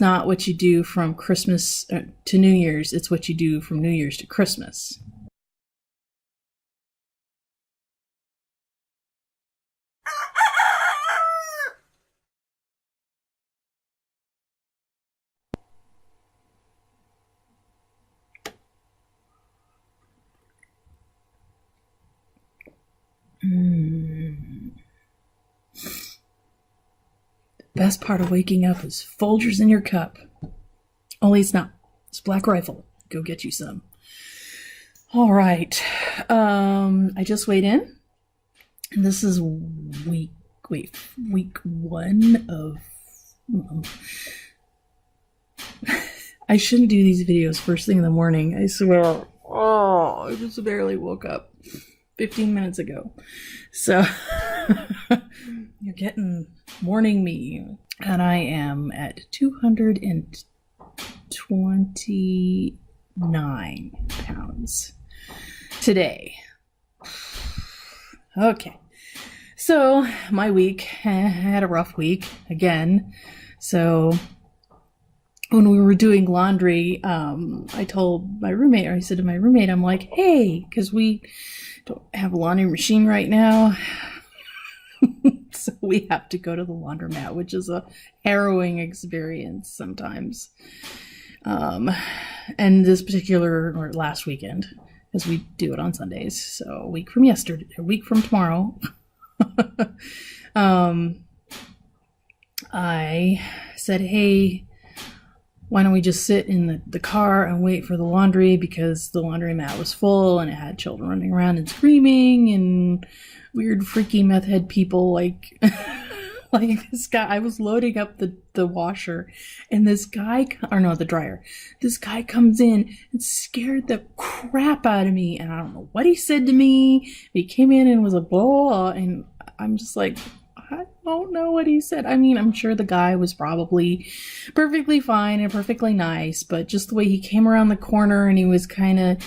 Not what you do from Christmas to New Year's, it's what you do from New Year's to Christmas. Best part of waking up is Folgers in your cup. Only it's not. It's Black Rifle. Go get you some. All right. I just weighed in. And this is week one of... I shouldn't do these videos first thing in the morning. I swear. Oh, I just barely woke up 15 minutes ago. So... You're getting morning me. And I am at 229 pounds today. Okay. So my week, I had a rough week again. So when we were doing laundry, I told my roommate, or I said to my roommate, I'm like, hey, because we don't have a laundry machine right now. So we have to go to the laundromat, which is a harrowing experience sometimes. And this particular, or last weekend, because we do it on Sundays. So a week from tomorrow, I said, hey, why don't we just sit in the car and wait for the laundry, because the laundromat was full and it had children running around and screaming and weird freaky meth head people like like this guy. I was loading up the washer and this guy, the dryer, this guy comes in and scared the crap out of me, and I don't know what he said to me. He came in and was a blah, and I'm just like, I don't know what he said. I mean, I'm sure the guy was probably perfectly fine and perfectly nice, but just the way he came around the corner and he was kind of,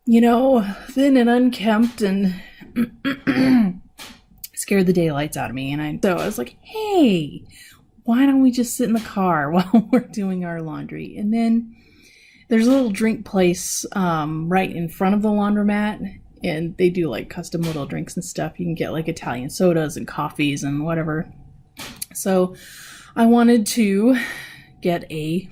thin and unkempt and scared the daylights out of me. And so I was like, hey, why don't we just sit in the car while we're doing our laundry? And then there's a little drink place right in front of the laundromat, and they do like custom little drinks and stuff. You can get like Italian sodas and coffees and whatever. So I wanted to get I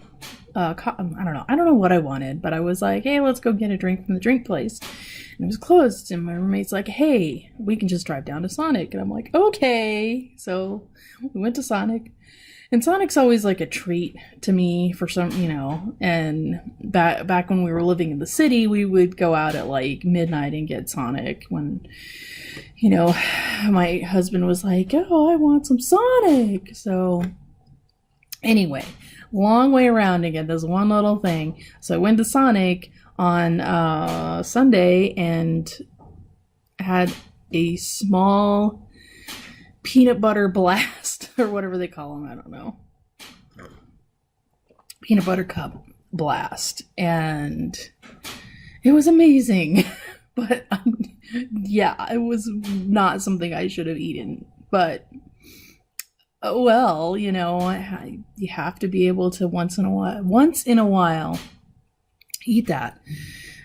don't know what I wanted, but I was like, hey, let's go get a drink from the drink place. And it was closed, and my roommate's like, hey, we can just drive down to Sonic. And I'm like, okay. So we went to Sonic, and Sonic's always like a treat to me for some, and back when we were living in the city, we would go out at like midnight and get Sonic when, my husband was like, oh, I want some Sonic. So anyway, long way around again. There's one little thing. So I went to Sonic on Sunday and had a small peanut butter blast, or whatever they call them. I don't know. Peanut butter cup blast. And it was amazing. But yeah, it was not something I should have eaten. But well, you have to be able to once in a while eat that.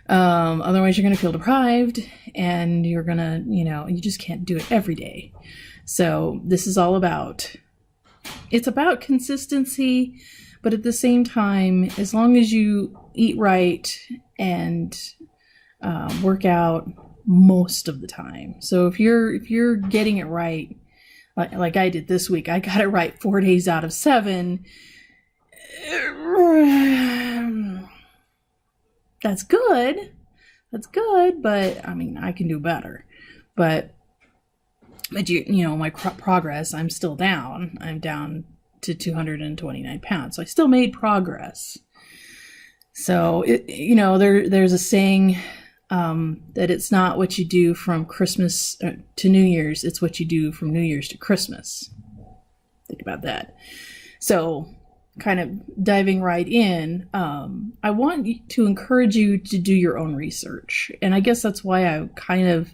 Otherwise you're going to feel deprived, and you're going to, you just can't do it every day. So this is all about, it's about consistency, but at the same time, as long as you eat right and work out most of the time. So if you're getting it right, like I did this week, I got it right 4 days out of 7. That's good. But I mean, I can do better. But my progress, I'm still down. I'm down to 229 pounds. So I still made progress. So there's a saying that it's not what you do from Christmas to New Year's, it's what you do from New Year's to Christmas. Think about that. So kind of diving right in, I want to encourage you to do your own research. And I guess that's why I kind of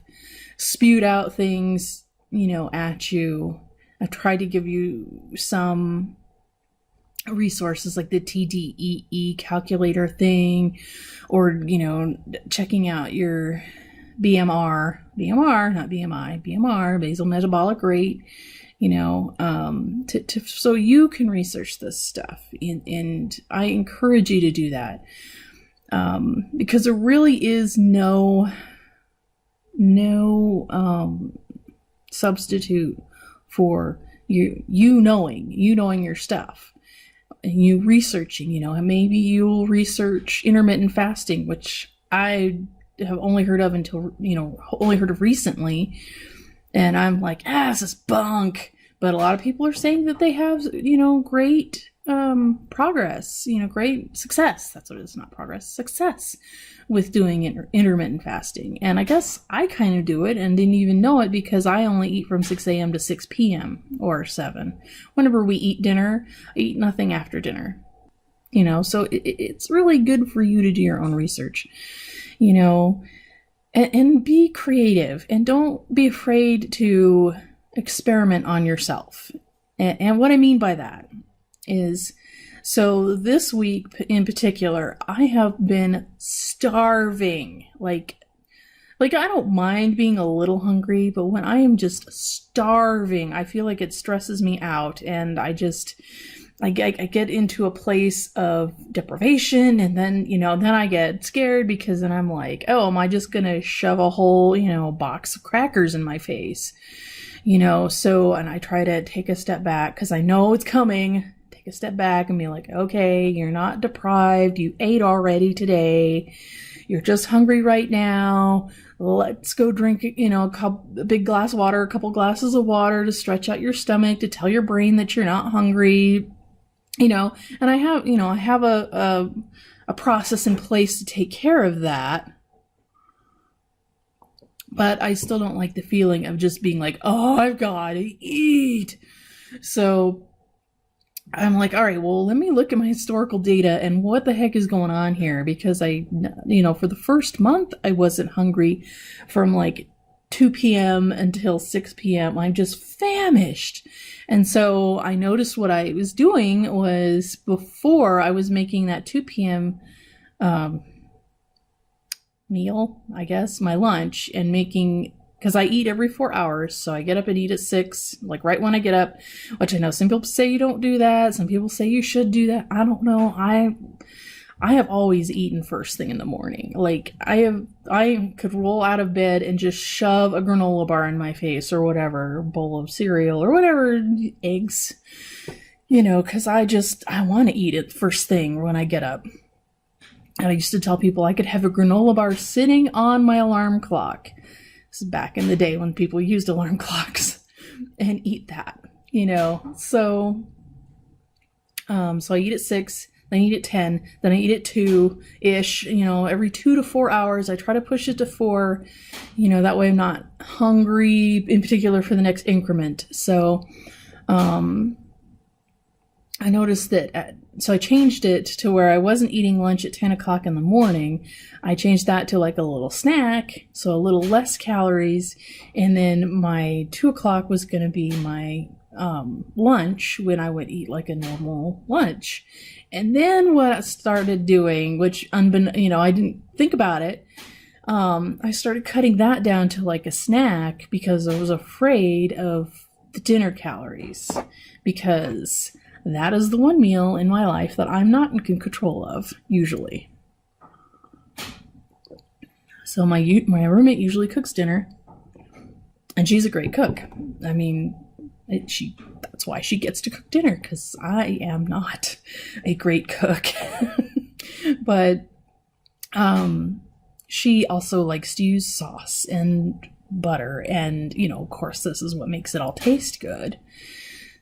spewed out things, at you. I tried to give you some resources like the TDEE Calculator thing, or, checking out your BMR, not BMI, BMR, basal metabolic rate, so you can research this stuff. And I encourage you to do that. Because there really is no substitute for you knowing your stuff, and you researching, and maybe you'll research intermittent fasting, which I have only heard of recently. And I'm like, this is bunk. But a lot of people are saying that they have, great progress, great success. That's what it is, not progress, success with doing intermittent fasting. And I guess I kind of do it and didn't even know it, because I only eat from 6 a.m. to 6 p.m. or 7. Whenever we eat dinner, I eat nothing after dinner. So it's really good for you to do your own research, and be creative, and don't be afraid to experiment on yourself. And what I mean by that is, so this week in particular, I have been starving. Like I don't mind being a little hungry, but when I am just starving, I feel like it stresses me out, and I get into a place of deprivation, and then I get scared, because then I'm like, oh, am I just gonna shove a whole box of crackers in my face? So, and I try to take a step back, because I know it's coming. Take a step back and be like, okay, you're not deprived. You ate already today. You're just hungry right now. Let's go drink, a big glass of water, a couple glasses of water to stretch out your stomach, to tell your brain that you're not hungry. And I have a process in place to take care of that. But I still don't like the feeling of just being like, oh, I've got to eat. So I'm like, all right, well, let me look at my historical data and what the heck is going on here. Because for the first month, I wasn't hungry from like 2 p.m. until 6 p.m. I'm just famished. And so I noticed what I was doing was, before I was making that 2 p.m. Meal, I guess, my lunch, and because I eat every 4 hours, so I get up and eat at 6, like right when I get up, which I know some people say you don't do that, some people say you should do that. I don't know. I have always eaten first thing in the morning. Like I could roll out of bed and just shove a granola bar in my face, or whatever, bowl of cereal, or whatever, eggs, because I want to eat it first thing when I get up. And I used to tell people I could have a granola bar sitting on my alarm clock. This is back in the day when people used alarm clocks, and eat that, So I eat at 6, then I eat at 10, then I eat at 2-ish, every 2 to 4 hours. I try to push it to 4, that way I'm not hungry in particular for the next increment. So, I noticed that, so I changed it to where I wasn't eating lunch at 10 o'clock in the morning. I changed that to like a little snack, so a little less calories. And then my 2 o'clock was going to be my lunch, when I would eat like a normal lunch. And then what I started doing, which I didn't think about it, I started cutting that down to like a snack, because I was afraid of the dinner calories, because that is the one meal in my life that I'm not in control of, usually. So my roommate usually cooks dinner, and she's a great cook. I mean, that's why she gets to cook dinner, because I am not a great cook. But she also likes to use sauce and butter, and of course this is what makes it all taste good.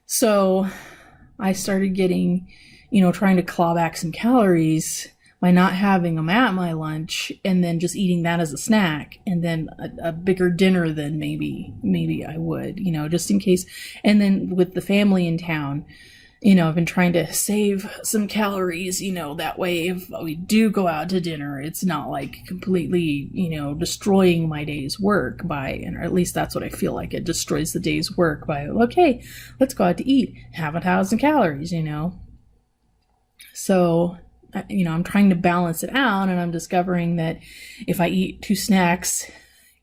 So I started getting, trying to claw back some calories by not having them at my lunch, and then just eating that as a snack, and then a bigger dinner than maybe I would, just in case. And then with the family in town, I've been trying to save some calories, that way if we do go out to dinner, it's not like completely, destroying my day's work or at least that's what I feel like. It destroys the day's work by, okay, let's go out to eat, have 1,000 calories, So, I'm trying to balance it out, and I'm discovering that if I eat 2 snacks,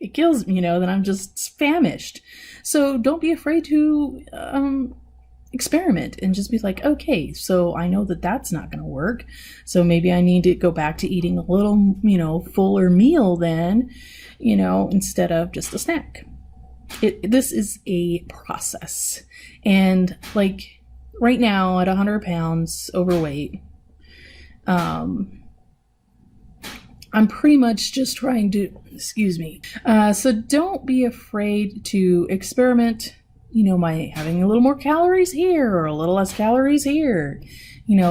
it kills me, then I'm just famished. So don't be afraid to experiment and just be like, okay, so I know that that's not going to work. So maybe I need to go back to eating a little, fuller meal then, instead of just a snack. This is a process. And like right now at 100 pounds overweight, I'm pretty much just trying to, so don't be afraid to experiment, by having a little more calories here or a little less calories here,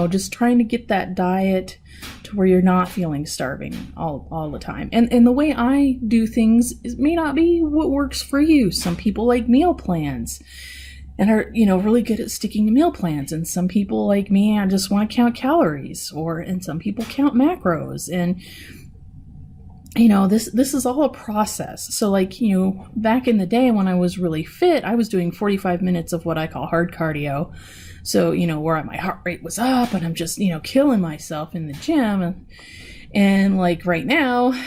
just trying to get that diet to where you're not feeling starving all the time. And the way I do things may not be what works for you. Some people like meal plans and are, really good at sticking to meal plans. And some people like me, I just want to count calories, and some people count macros. And this is all a process. So like, back in the day when I was really fit, I was doing 45 minutes of what I call hard cardio. So, where my heart rate was up and I'm just, killing myself in the gym. And like right now,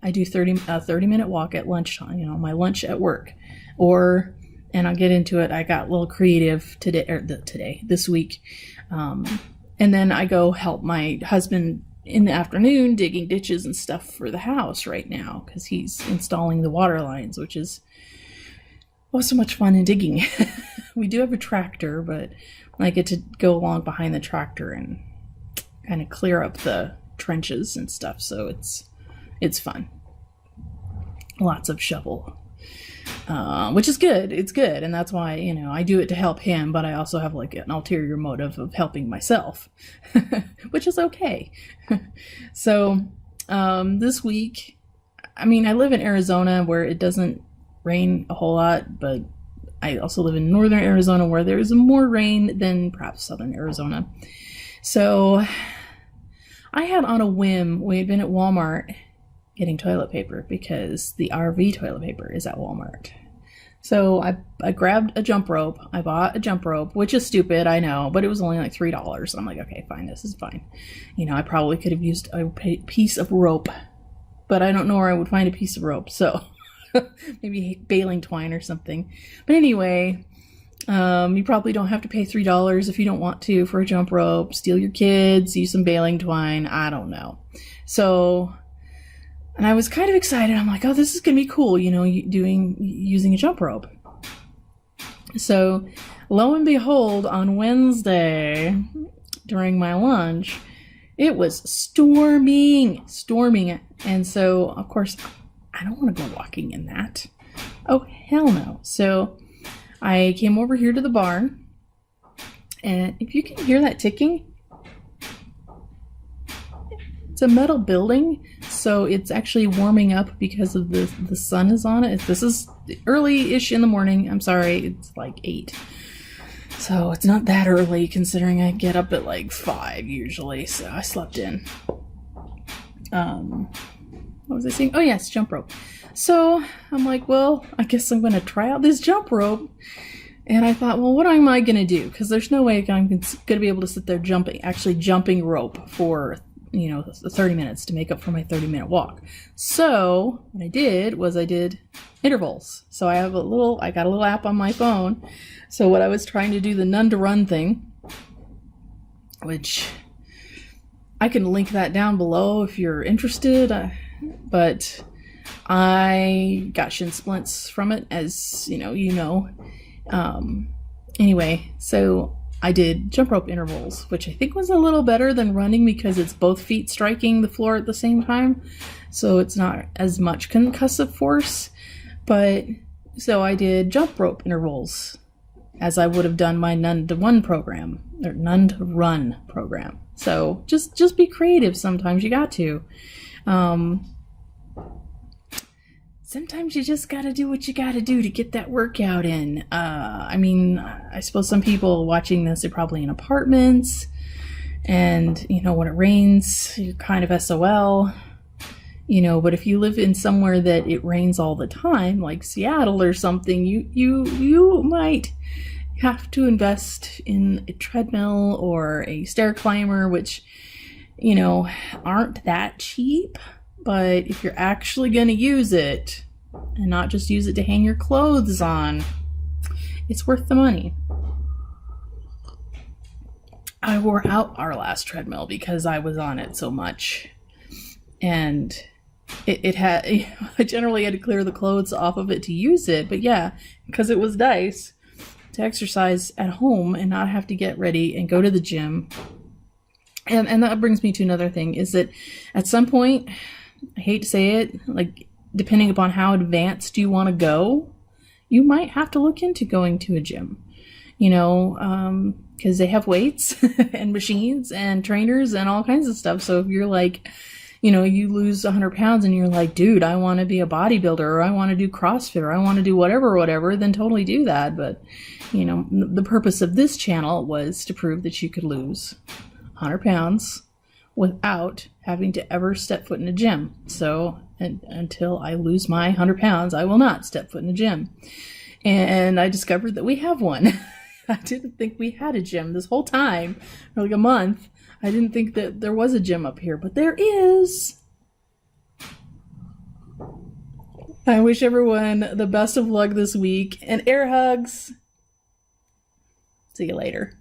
I do a 30-minute walk at lunchtime, my lunch at work. And I'll get into it, I got a little creative this week. And then I go help my husband in the afternoon digging ditches and stuff for the house right now because he's installing the water lines, which is so much fun in digging. We do have a tractor, but I get to go along behind the tractor and kind of clear up the trenches and stuff, so it's fun. Lots of shovel, which is good. It's good, and that's why I do it to help him, but I also have like an ulterior motive of helping myself, which is okay. So this week, I live in Arizona where it doesn't rain a whole lot, but I also live in northern Arizona where there is more rain than perhaps southern Arizona. So I had on a whim, we had been at Walmart getting toilet paper because the RV toilet paper is at Walmart. So I grabbed a jump rope. I bought a jump rope, which is stupid, I know, but it was only like $3. I'm like, okay, fine, this is fine. I probably could have used a piece of rope, but I don't know where I would find a piece of rope. So maybe baling twine or something. But anyway, you probably don't have to pay $3 if you don't want to for a jump rope. Steal your kids, use some baling twine. I don't know. So, and I was kind of excited. I'm like, oh, this is going to be cool, using a jump rope. So lo and behold, on Wednesday during my lunch, it was storming. And so, of course, I don't want to go walking in that. Oh, hell no. So I came over here to the barn, and if you can hear that ticking, it's a metal building, so it's actually warming up because of the sun is on it. This is early-ish in the morning. I'm sorry, it's like 8. So it's not that early considering I get up at like 5 usually, so I slept in. What was I saying? Oh yes, jump rope. So I'm like, well, I guess I'm going to try out this jump rope. And I thought, well, what am I going to do? Because there's no way I'm going to be able to sit there jumping rope for 30 minutes to make up for my 30-minute walk. So what I did was I did intervals. So I got a little app on my phone. So what I was trying to do, the none to run thing, which I can link that down below if you're interested. But I got shin splints from it, as anyway, so I did jump rope intervals, which I think was a little better than running because it's both feet striking the floor at the same time. So it's not as much concussive force. But so I did jump rope intervals as I would have done my none to run program. So just be creative sometimes. You got to. Sometimes you just gotta do what you gotta do to get that workout in. I suppose some people watching this are probably in apartments, and when it rains, you're kind of SOL. But if you live in somewhere that it rains all the time, like Seattle or something, you might have to invest in a treadmill or a stair climber, which, you know, aren't that cheap. But if you're actually going to use it and not just use it to hang your clothes on, it's worth the money. I wore out our last treadmill because I was on it so much. And it had, I generally had to clear the clothes off of it to use it. But yeah, because it was nice to exercise at home and not have to get ready and go to the gym. And that brings me to another thing, is that at some point, I hate to say it, like, depending upon how advanced you want to go, you might have to look into going to a gym, you know, because they have weights and machines and trainers and all kinds of stuff. So if you're like, you know, you lose 100 pounds and you're like, dude, I want to be a bodybuilder, or I want to do CrossFit, or I want to do whatever, then totally do that. But, you know, the purpose of this channel was to prove that you could lose 100 pounds without having to ever step foot in a gym. So until I lose my 100 pounds, I will not step foot in a gym. And I discovered that we have one. I didn't think we had a gym this whole time, for like a month. I didn't think that there was a gym up here, but there is. I wish everyone the best of luck this week, and air hugs. See you later.